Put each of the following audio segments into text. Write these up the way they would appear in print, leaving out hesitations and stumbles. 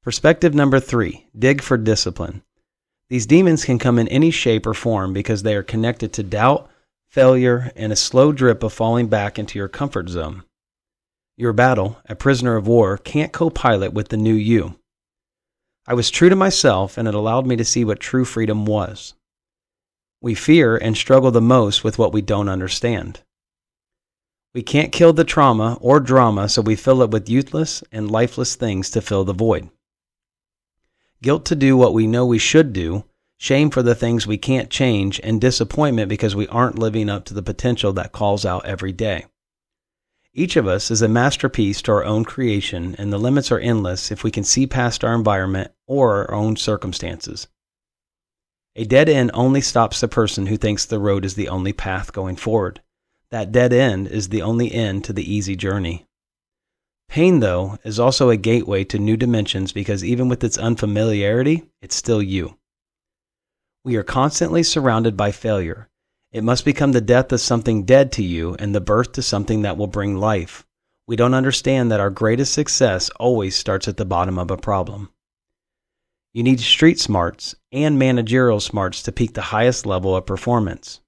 Perspective number 3, dig for discipline. These demons can come in any shape or form because they are connected to doubt, failure, and a slow drip of falling back into your comfort zone. Your battle, a prisoner of war, can't co-pilot with the new you. I was true to myself, and it allowed me to see what true freedom was. We fear and struggle the most with what we don't understand. We can't kill the trauma or drama, so we fill it with useless and lifeless things to fill the void. Guilt to do what we know we should do, shame for the things we can't change, and disappointment because we aren't living up to the potential that calls out every day. Each of us is a masterpiece to our own creation, and the limits are endless if we can see past our environment or our own circumstances. A dead end only stops the person who thinks the road is the only path going forward. That dead end is the only end to the easy journey. Pain, though, is also a gateway to new dimensions because even with its unfamiliarity, it's still you. We are constantly surrounded by failure. It must become the death of something dead to you and the birth to something that will bring life. We don't understand that our greatest success always starts at the bottom of a problem. You need street smarts and managerial smarts to peak the highest level of performance.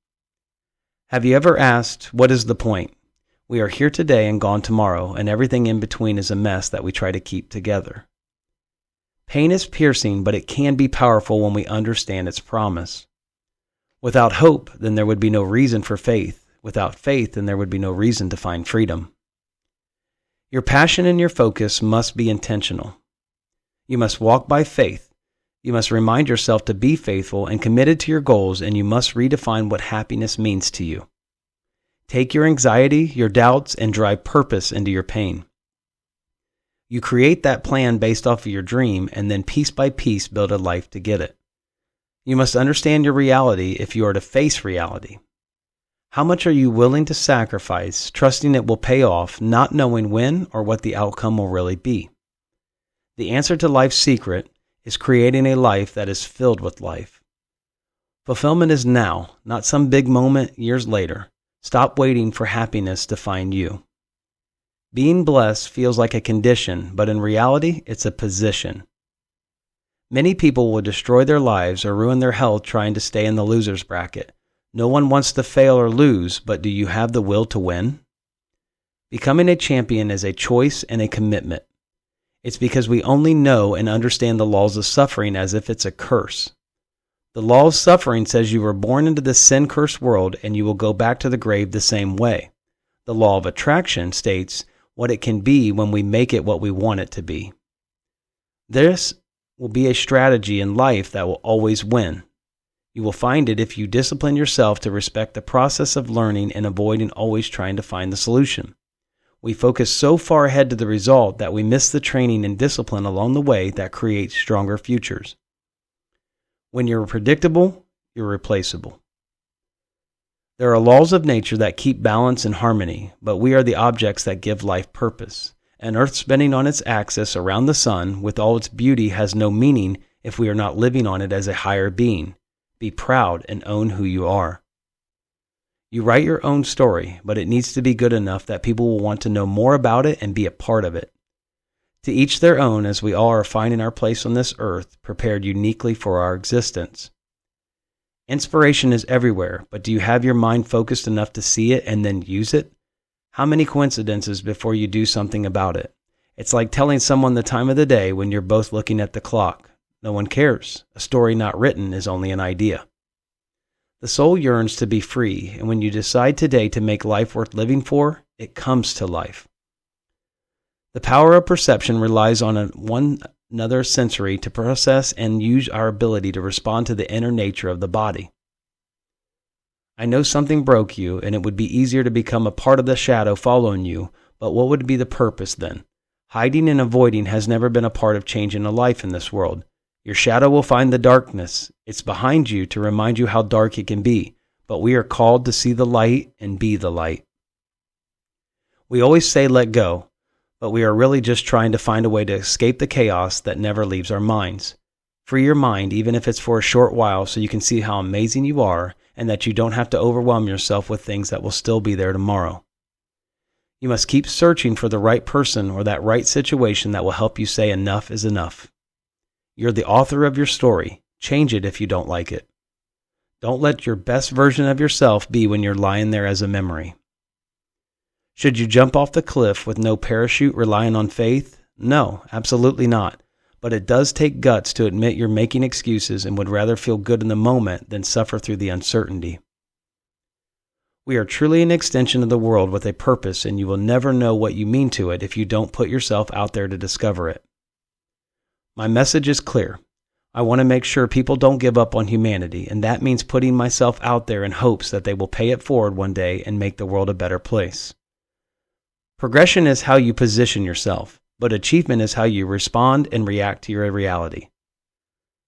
Have you ever asked, what is the point? We are here today and gone tomorrow, and everything in between is a mess that we try to keep together. Pain is piercing, but it can be powerful when we understand its promise. Without hope, then there would be no reason for faith. Without faith, then there would be no reason to find freedom. Your passion and your focus must be intentional. You must walk by faith. You must remind yourself to be faithful and committed to your goals, and you must redefine what happiness means to you. Take your anxiety, your doubts, and drive purpose into your pain. You create that plan based off of your dream, and then piece by piece build a life to get it. You must understand your reality if you are to face reality. How much are you willing to sacrifice, trusting it will pay off, not knowing when or what the outcome will really be? The answer to life's secret is creating a life that is filled with life. Fulfillment is now, not some big moment years later. Stop waiting for happiness to find you. Being blessed feels like a condition, but in reality, it's a position. Many people will destroy their lives or ruin their health trying to stay in the loser's bracket. No one wants to fail or lose, but do you have the will to win? Becoming a champion is a choice and a commitment. It's because we only know and understand the laws of suffering as if it's a curse. The law of suffering says you were born into this sin-cursed world and you will go back to the grave the same way. The law of attraction states what it can be when we make it what we want it to be. This will be a strategy in life that will always win. You will find it if you discipline yourself to respect the process of learning and avoiding always trying to find the solution. We focus so far ahead to the result that we miss the training and discipline along the way that creates stronger futures. When you're predictable, you're replaceable. There are laws of nature that keep balance and harmony, but we are the objects that give life purpose. An earth spinning on its axis around the sun with all its beauty has no meaning if we are not living on it as a higher being. Be proud and own who you are. You write your own story, but it needs to be good enough that people will want to know more about it and be a part of it. To each their own, as we all are finding our place on this earth, prepared uniquely for our existence. Inspiration is everywhere, but do you have your mind focused enough to see it and then use it? How many coincidences before you do something about it? It's like telling someone the time of the day when you're both looking at the clock. No one cares. A story not written is only an idea. The soul yearns to be free, and when you decide today to make life worth living for, it comes to life. The power of perception relies on one another sensory to process and use our ability to respond to the inner nature of the body. I know something broke you, and it would be easier to become a part of the shadow following you, but what would be the purpose then? Hiding and avoiding has never been a part of changing a life in this world. Your shadow will find the darkness. It's behind you to remind you how dark it can be, but we are called to see the light and be the light. We always say let go, but we are really just trying to find a way to escape the chaos that never leaves our minds. Free your mind, even if it's for a short while, so you can see how amazing you are and that you don't have to overwhelm yourself with things that will still be there tomorrow. You must keep searching for the right person or that right situation that will help you say enough is enough. You're the author of your story. Change it if you don't like it. Don't let your best version of yourself be when you're lying there as a memory. Should you jump off the cliff with no parachute relying on faith? No, absolutely not. But it does take guts to admit you're making excuses and would rather feel good in the moment than suffer through the uncertainty. We are truly an extension of the world with a purpose, and you will never know what you mean to it if you don't put yourself out there to discover it. My message is clear. I want to make sure people don't give up on humanity, and that means putting myself out there in hopes that they will pay it forward one day and make the world a better place. Progression is how you position yourself, but achievement is how you respond and react to your reality.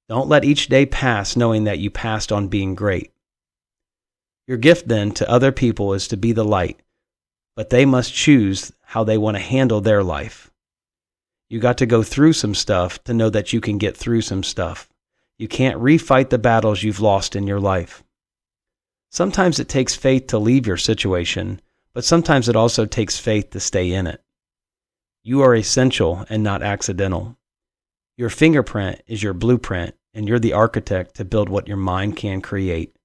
Don't let each day pass knowing that you passed on being great. Your gift then to other people is to be the light, but they must choose how they want to handle their life. You got to go through some stuff to know that you can get through some stuff. You can't refight the battles you've lost in your life. Sometimes it takes faith to leave your situation, but sometimes it also takes faith to stay in it. You are essential and not accidental. Your fingerprint is your blueprint, and you're the architect to build what your mind can create.